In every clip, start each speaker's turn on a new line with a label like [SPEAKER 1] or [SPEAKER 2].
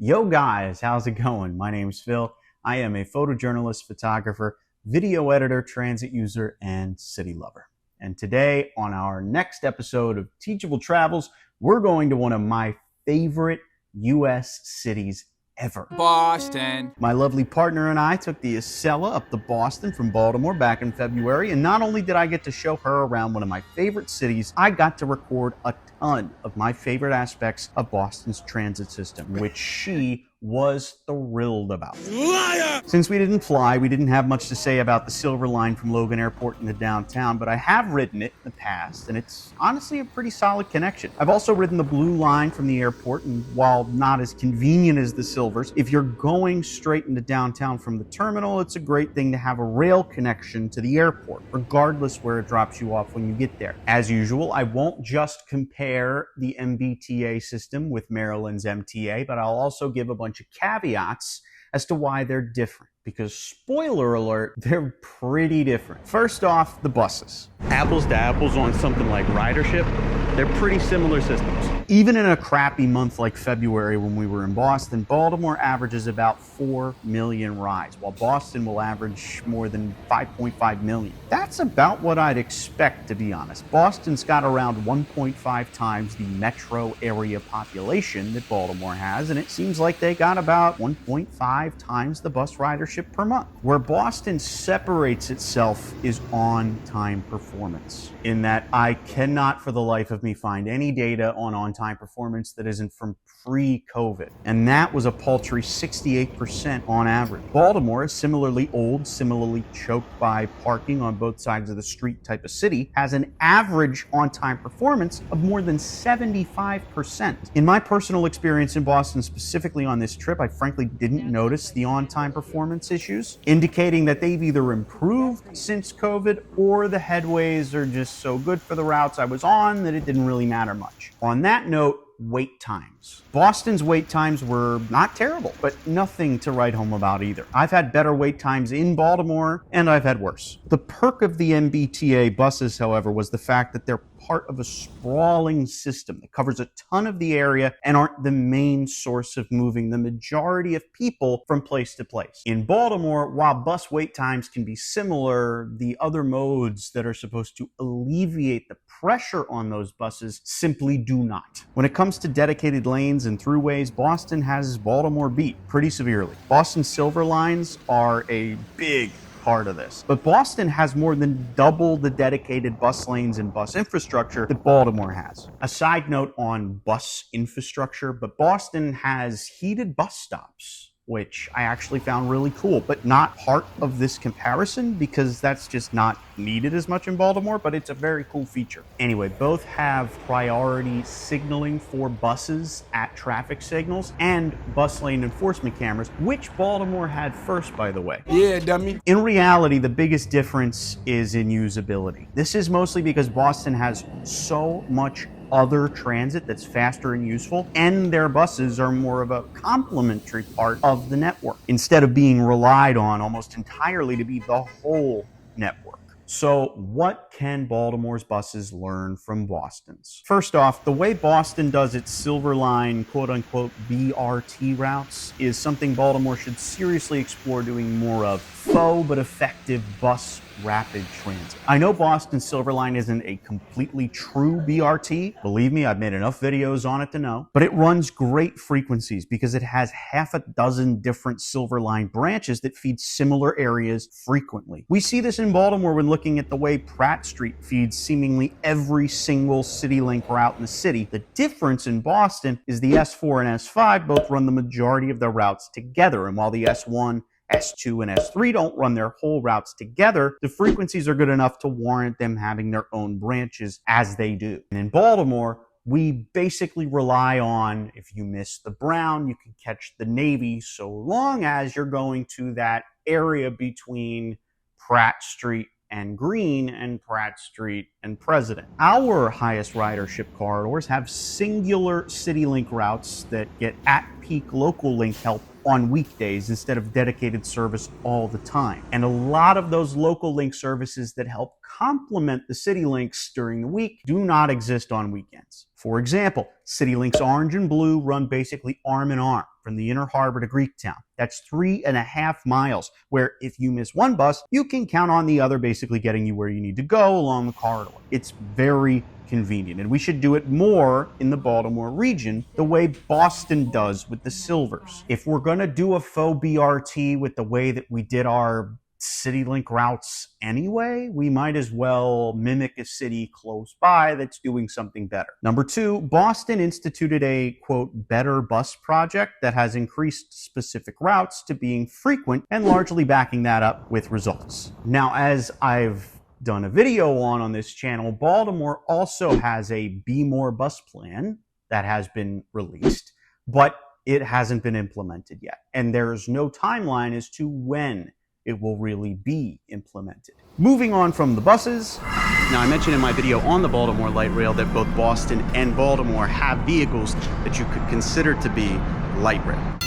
[SPEAKER 1] Yo guys, how's it going? My name's Phil. I am a photojournalist, photographer, video editor, transit user, and city lover. And today, on our next episode of Teachable Travels, we're going to one of my favorite U.S. cities ever.
[SPEAKER 2] Boston.
[SPEAKER 1] My lovely partner and I took the Acela up to Boston from Baltimore back in February, and not only did I get to show her around one of my favorite cities, I got to record a ton of my favorite aspects of Boston's transit system, which she was thrilled about.
[SPEAKER 2] Liar!
[SPEAKER 1] Since we didn't fly, we didn't have much to say about the Silver Line from Logan Airport into downtown, but I have ridden it in the past, and it's honestly a pretty solid connection. I've also ridden the Blue Line from the airport, and while not as convenient as the Silvers, if you're going straight into downtown from the terminal, it's a great thing to have a rail connection to the airport, regardless where it drops you off when you get there. As usual, I won't just compare the mbta system with Maryland's MTA, but I'll also give a bunch of caveats as to why they're different, because spoiler alert, they're pretty different. First off, the buses. Apples to apples on something like ridership, they're pretty similar systems. Even in a crappy month like February when we were in Boston, Baltimore averages about 4 million rides, while Boston will average more than 5.5 million. That's about what I'd expect, to be honest. Boston's got around 1.5 times the metro area population that Baltimore has, and it seems like they got about 1.5 times the bus ridership per month. Where Boston separates itself is on-time performance, in that I cannot for the life of me find any data on on-time performance that isn't from pre-COVID, and that was a paltry 68% on average. Baltimore is similarly old, similarly choked by parking on both sides of the street type of city, has an average on-time performance of more than 75%. In my personal experience in Boston, specifically on this trip, I frankly didn't notice the on-time performance issues, indicating that they've either improved since COVID or the headways are just so good for the routes I was on that it didn't really matter much. On that note, wait times. Boston's wait times were not terrible, but nothing to write home about either. I've had better wait times in Baltimore, and I've had worse. The perk of the mbta buses, however, was the fact that they're part of a sprawling system that covers a ton of the area and aren't the main source of moving the majority of people from place to place. In Baltimore, while bus wait times can be similar, the other modes that are supposed to alleviate the pressure on those buses simply do not. When it comes to dedicated lanes and throughways, Boston has Baltimore beat pretty severely. Boston's Silver Lines are a big part of this. But Boston has more than double the dedicated bus lanes and bus infrastructure that Baltimore has. A side note on bus infrastructure, but Boston has heated bus stops, which I actually found really cool, but not part of this comparison because that's just not needed as much in Baltimore, but it's a very cool feature. Anyway, both have priority signaling for buses at traffic signals and bus lane enforcement cameras, which Baltimore had first, by the way.
[SPEAKER 2] Yeah, dummy.
[SPEAKER 1] In reality, the biggest difference is in usability. This is mostly because Boston has so much other transit that's faster and useful, and their buses are more of a complementary part of the network instead of being relied on almost entirely to be the whole network. So what can Baltimore's buses learn from Boston's? First off, the way Boston does its Silver Line quote-unquote BRT routes is something Baltimore should seriously explore doing more of. Faux but effective bus rapid transit. I know Boston's Silver Line isn't a completely true BRT. Believe me, I've made enough videos on it to know. But it runs great frequencies because it has half a dozen different Silver Line branches that feed similar areas frequently. We see this in Baltimore when looking at the way Pratt Street feeds seemingly every single CityLink route in the city. The difference in Boston is the S4 and S5 both run the majority of their routes together, and while the S1, S2 and S3 don't run their whole routes together, the frequencies are good enough to warrant them having their own branches as they do. And in Baltimore, we basically rely on, if you miss the Brown, you can catch the Navy so long as you're going to that area between Pratt Street and Green and Pratt Street and President. Our highest ridership corridors have singular CityLink routes that get at peak local link help on weekdays instead of dedicated service all the time. And a lot of those local link services that help complement the CityLinks during the week do not exist on weekends. For example, CityLinks Orange and Blue run basically arm in arm. from the Inner Harbor to Greektown. That's 3.5 miles, where if you miss one bus, you can count on the other basically getting you where you need to go along the corridor. It's very convenient, and we should do it more in the Baltimore region the way Boston does with the Silvers. If we're going to do a faux BRT with the way that we did our CityLink routes anyway, we might as well mimic a city close by that's doing something better. Number two, Boston instituted a, quote, better bus project that has increased specific routes to being frequent and largely backing that up with results. Now, as I've done a video on this channel, Baltimore also has a Be More bus plan that has been released, but it hasn't been implemented yet. And there's no timeline as to when it will really be implemented. Moving on from the buses. Now, I mentioned in my video on the Baltimore Light Rail that both Boston and Baltimore have vehicles that you could consider to be light rail.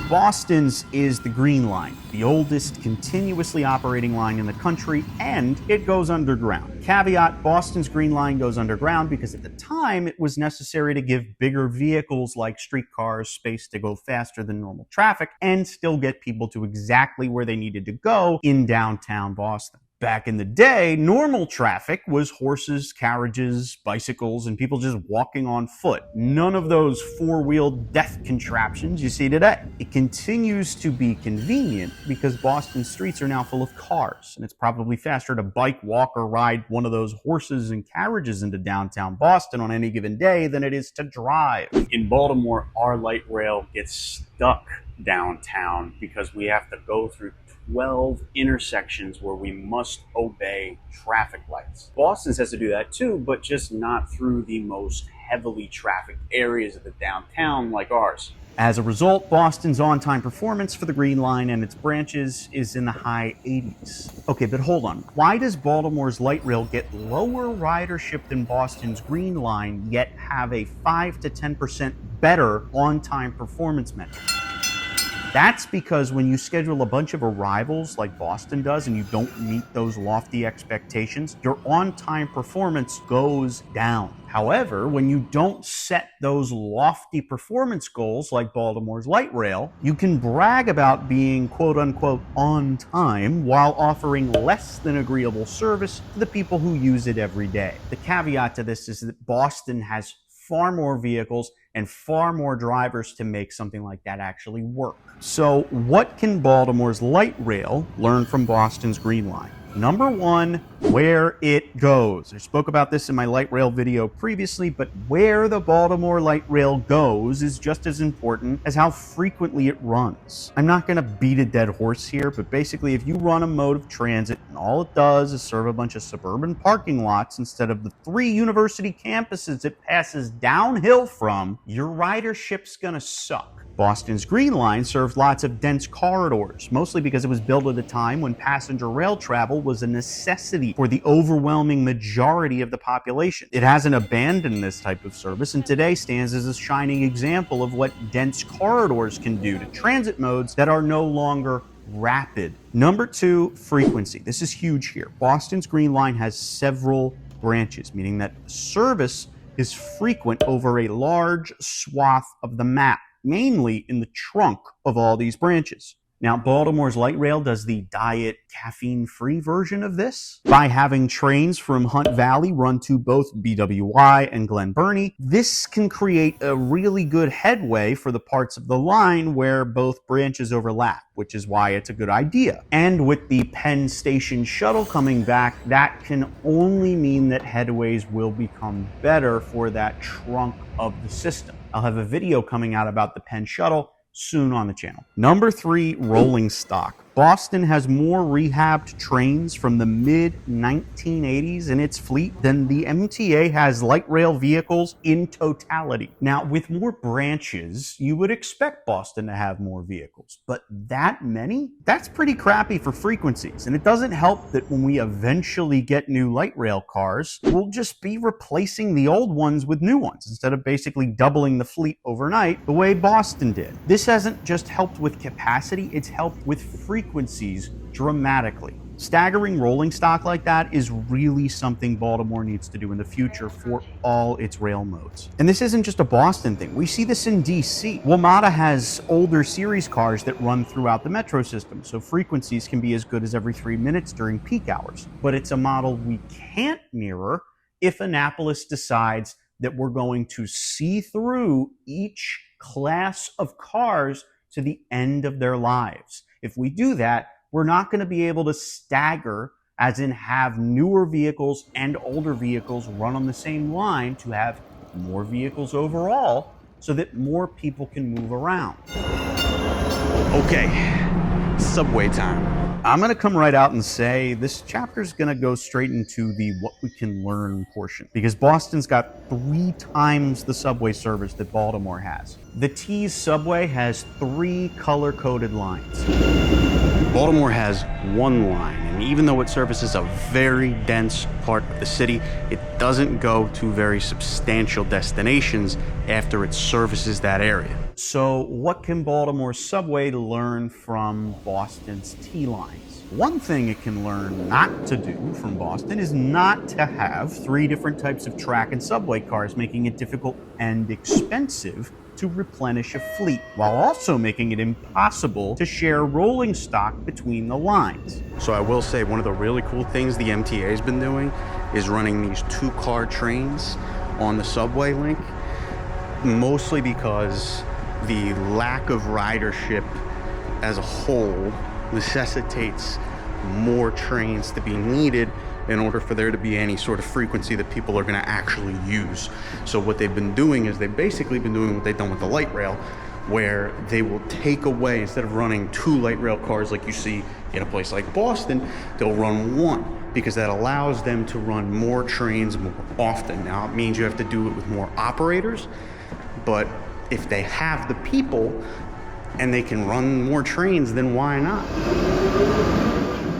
[SPEAKER 1] Boston's is the Green Line, the oldest continuously operating line in the country, and it goes underground. Caveat, Boston's Green Line goes underground because at the time it was necessary to give bigger vehicles like streetcars space to go faster than normal traffic and still get people to exactly where they needed to go in downtown Boston. Back in the day, normal traffic was horses, carriages, bicycles, and people just walking on foot. None of those four-wheeled death contraptions you see today. It continues to be convenient because Boston's streets are now full of cars, and it's probably faster to bike, walk, or ride one of those horses and carriages into downtown Boston on any given day than it is to drive. In Baltimore, our light rail gets stuck downtown because we have to go through 12 intersections where we must obey traffic lights. Boston's has to do that too, but just not through the most heavily trafficked areas of the downtown like ours. As a result, Boston's on-time performance for the Green Line and its branches is in the high 80s. Okay, but hold on. Why does Baltimore's light rail get lower ridership than Boston's Green Line, yet have a 5 to 10% better on-time performance metric? That's because when you schedule a bunch of arrivals like Boston does and you don't meet those lofty expectations, your on-time performance goes down. However, when you don't set those lofty performance goals like Baltimore's light rail, you can brag about being quote-unquote on time while offering less than agreeable service to the people who use it every day. The caveat to this is that Boston has far more vehicles and far more drivers to make something like that actually work. So what can Baltimore's light rail learn from Boston's Green Line? Number one, where it goes. I spoke about this in my light rail video previously, but where the Baltimore light rail goes is just as important as how frequently it runs. I'm not going to beat a dead horse here, but basically if you run a mode of transit and all it does is serve a bunch of suburban parking lots instead of the 3 university campuses it passes downhill from, your ridership's going to suck. Boston's Green Line served lots of dense corridors, mostly because it was built at a time when passenger rail travel was a necessity for the overwhelming majority of the population. It hasn't abandoned this type of service and today stands as a shining example of what dense corridors can do to transit modes that are no longer rapid. Number two, frequency. This is huge here. Boston's Green Line has several branches, meaning that service is frequent over a large swath of the map, mainly in the trunk of all these branches. Now, Baltimore's light rail does the diet caffeine-free version of this by having trains from Hunt Valley run to both BWI and Glen Burnie. This can create a really good headway for the parts of the line where both branches overlap, which is why it's a good idea. And with the Penn Station shuttle coming back, that can only mean that headways will become better for that trunk of the system. I'll have a video coming out about the Penn shuttle soon on the channel. Number three, rolling stock. Boston has more rehabbed trains from the mid-1980s in its fleet than the MTA has light rail vehicles in totality. Now, with more branches, you would expect Boston to have more vehicles, but that many? That's pretty crappy for frequencies, and it doesn't help that when we eventually get new light rail cars, we'll just be replacing the old ones with new ones instead of basically doubling the fleet overnight the way Boston did. This hasn't just helped with capacity, it's helped with frequencies dramatically. Staggering rolling stock like that is really something Baltimore needs to do in the future for all its rail modes. And this isn't just a Boston thing. We see this in DC. mbta has older series cars that run throughout the metro system, so frequencies can be as good as every 3 minutes during peak hours. But it's a model we can't mirror if Annapolis decides that we're going to see through each class of cars to the end of their lives. If we do that, we're not going to be able to stagger, as in have newer vehicles and older vehicles run on the same line to have more vehicles overall so that more people can move around.
[SPEAKER 3] Okay, subway time.
[SPEAKER 1] I'm going to come right out and say this chapter is going to go straight into the what we can learn portion, because Boston's got 3 times the subway service that Baltimore has. The T's subway has 3 color-coded lines.
[SPEAKER 3] Baltimore has 1 line, and even though it services a very dense part of the city, it doesn't go to very substantial destinations after it services that area.
[SPEAKER 1] So what can Baltimore's subway learn from Boston's T lines? One thing it can learn not to do from Boston is not to have 3 different types of track and subway cars, making it difficult and expensive to replenish a fleet, while also making it impossible to share rolling stock between the lines.
[SPEAKER 3] So I will say one of the really cool things the MTA has been doing is running these 2-car trains on the subway link, mostly because the lack of ridership as a whole necessitates more trains to be needed in order for there to be any sort of frequency that people are going to actually use. So what they've been doing is they've basically been doing what they've done with the light rail, where they will take away, instead of running 2 light rail cars like you see in a place like Boston, they'll run 1, because that allows them to run more trains more often. Now, it means you have to do it with more operators, but if they have the people and they can run more trains, then why not?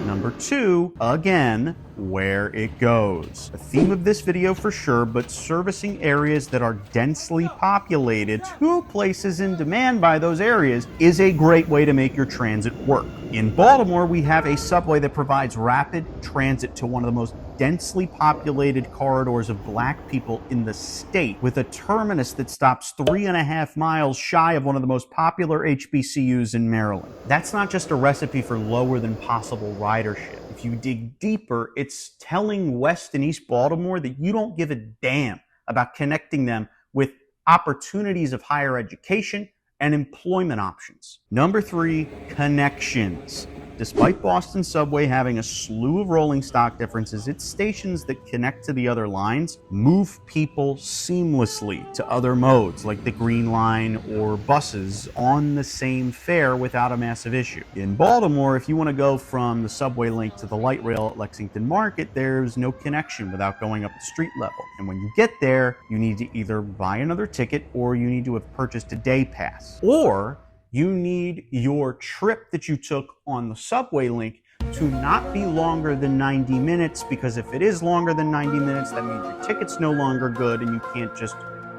[SPEAKER 1] Number 2, again, where it goes. A theme of this video for sure, but servicing areas that are densely populated to places in demand by those areas is a great way to make your transit work. In Baltimore, we have a subway that provides rapid transit to one of the most densely populated corridors of Black people in the state, with a terminus that stops 3.5 miles shy of one of the most popular HBCUs in Maryland. That's not just a recipe for lower than possible ridership. If you dig deeper, it's telling West and East Baltimore that you don't give a damn about connecting them with opportunities of higher education and employment options. Number 3, connections. Despite Boston subway having a slew of rolling stock differences, its stations that connect to the other lines move people seamlessly to other modes like the Green Line or buses on the same fare without a massive issue. In Baltimore, if you want to go from the subway link to the light rail at Lexington Market, there's no connection without going up the street level. And when you get there, you need to either buy another ticket or you need to have purchased a day pass. Or you need your trip that you took on the subway link to not be longer than 90 minutes, because if it is longer than 90 minutes, that means your ticket's no longer good and you can't just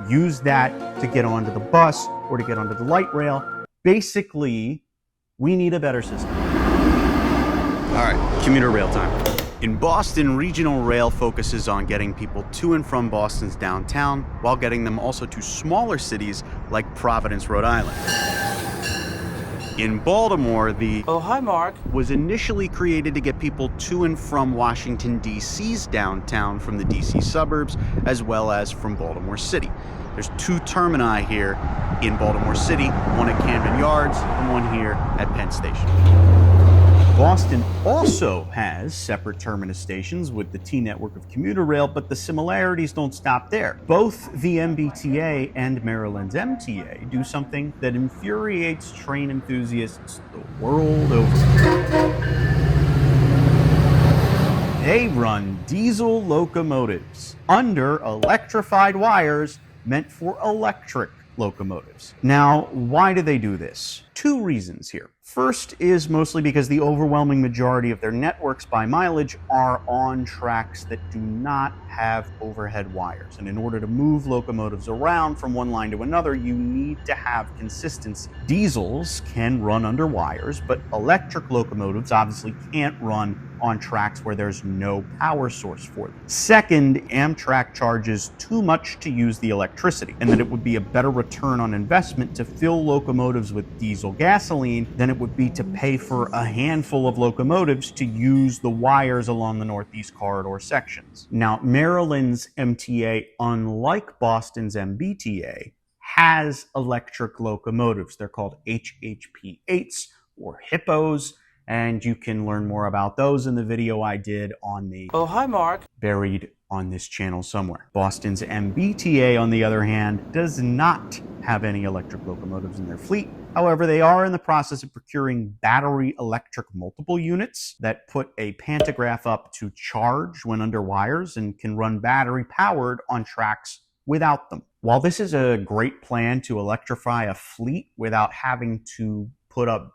[SPEAKER 1] use that to get onto the bus or to get onto the light rail. Basically, we need a better system.
[SPEAKER 3] All right, commuter rail time.
[SPEAKER 1] In Boston, regional rail focuses on getting people to and from Boston's downtown while getting them also to smaller cities like Providence, Rhode Island. In Baltimore, the
[SPEAKER 2] Oh, hi, Mark.
[SPEAKER 1] was initially created to get people to and from Washington, D.C.'s downtown from the D.C. suburbs, as well as from Baltimore City. There's 2 termini here in Baltimore City, one at Camden Yards and one here at Penn Station. Boston also has separate terminus stations with the T network of commuter rail, but the similarities don't stop there. Both the MBTA and Maryland's MTA do something that infuriates train enthusiasts the world over. They run diesel locomotives under electrified wires meant for electric locomotives. Now, why do they do this? 2 reasons here. First is mostly because the overwhelming majority of their networks by mileage are on tracks that do not have overhead wires. And in order to move locomotives around from one line to another, you need to have consistency. Diesels can run under wires, but electric locomotives obviously can't run on tracks where there's no power source for them. Second, Amtrak charges too much to use the electricity, and that it would be a better return on investment to fill locomotives with diesel gasoline than it would be to pay for a handful of locomotives to use the wires along the Northeast Corridor sections. Now, Maryland's MTA, unlike Boston's mbta, has electric locomotives. They're called HHP8s or HIPPOs, and you can learn more about those in the video I did on the
[SPEAKER 2] Oh, hi, Mark.
[SPEAKER 1] buried on this channel somewhere. Boston's mbta, on the other hand, does not have any electric locomotives in their fleet. However, they are in the process of procuring battery electric multiple units that put a pantograph up to charge when under wires and can run battery powered on tracks without them. While this is a great plan to electrify a fleet without having to put up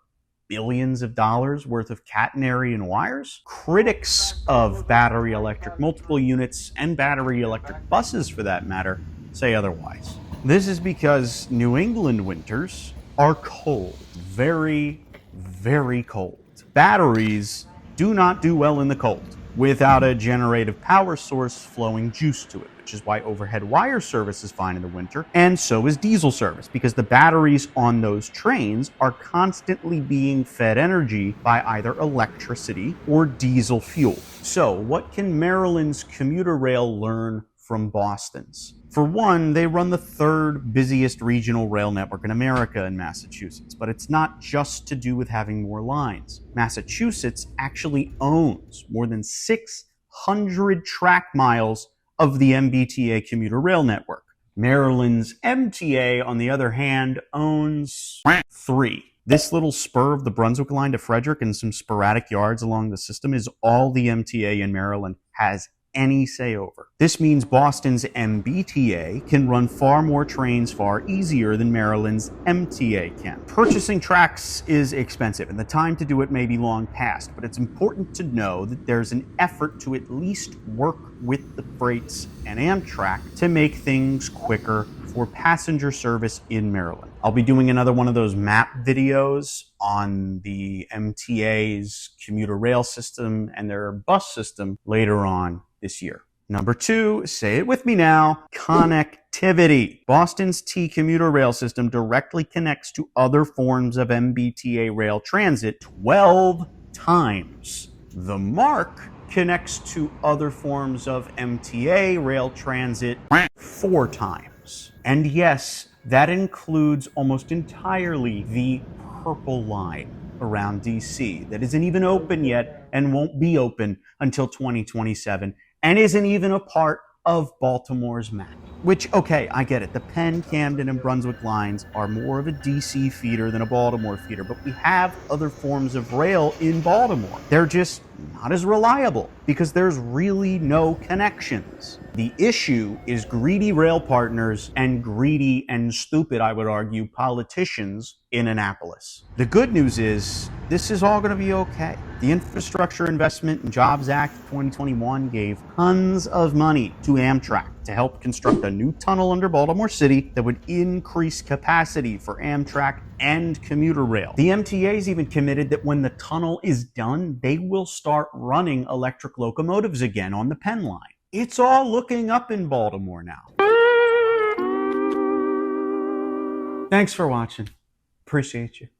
[SPEAKER 1] billions of dollars worth of catenary and wires, critics of battery electric multiple units and battery electric buses, for that matter, say otherwise. This is because New England winters are cold, very, very cold. Batteries do not do well in the cold without a generative power source flowing juice to it, which is why overhead wire service is fine in the winter, and so is diesel service, because the batteries on those trains are constantly being fed energy by either electricity or diesel fuel. So what can Maryland's commuter rail learn from Boston's? For one, they run the third busiest regional rail network in America in Massachusetts, but it's not just to do with having more lines. Massachusetts actually owns more than 600 track miles of the mbta commuter rail network. Maryland's MTA, on the other hand, owns 3. This little spur of the Brunswick line to Frederick and some sporadic yards along the system is all the MTA in Maryland has any say over. This means Boston's mbta can run far more trains far easier than Maryland's MTA can. Purchasing tracks is expensive, and the time to do it may be long past, but it's important to know that there's an effort to at least work with the freights and Amtrak to make things quicker for passenger service in Maryland. I'll be doing another one of those map videos on the MTA's commuter rail system and their bus system later on this year. Number 2, say it with me now, connectivity. Boston's T commuter rail system directly connects to other forms of mbta rail transit 12 times. The MARC connects to other forms of MTA rail transit 4 times. And yes, that includes almost entirely the Purple Line around DC that isn't even open yet and won't be open until 2027 and isn't even a part of Baltimore's map. Which, okay, I get it. The Penn, Camden, and Brunswick lines are more of a DC feeder than a Baltimore feeder, but we have other forms of rail in Baltimore. They're just not as reliable because there's really no connections. The issue is greedy rail partners and greedy and stupid, I would argue, politicians in Annapolis. The good news is this is all going to be okay. The Infrastructure Investment and Jobs Act of 2021 gave tons of money to Amtrak to help construct a new tunnel under Baltimore City that would increase capacity for Amtrak and commuter rail. The MTA's even committed that when the tunnel is done, they will start running electric locomotives again on the Penn line. It's all looking up in Baltimore now. Thanks for watching. Appreciate you.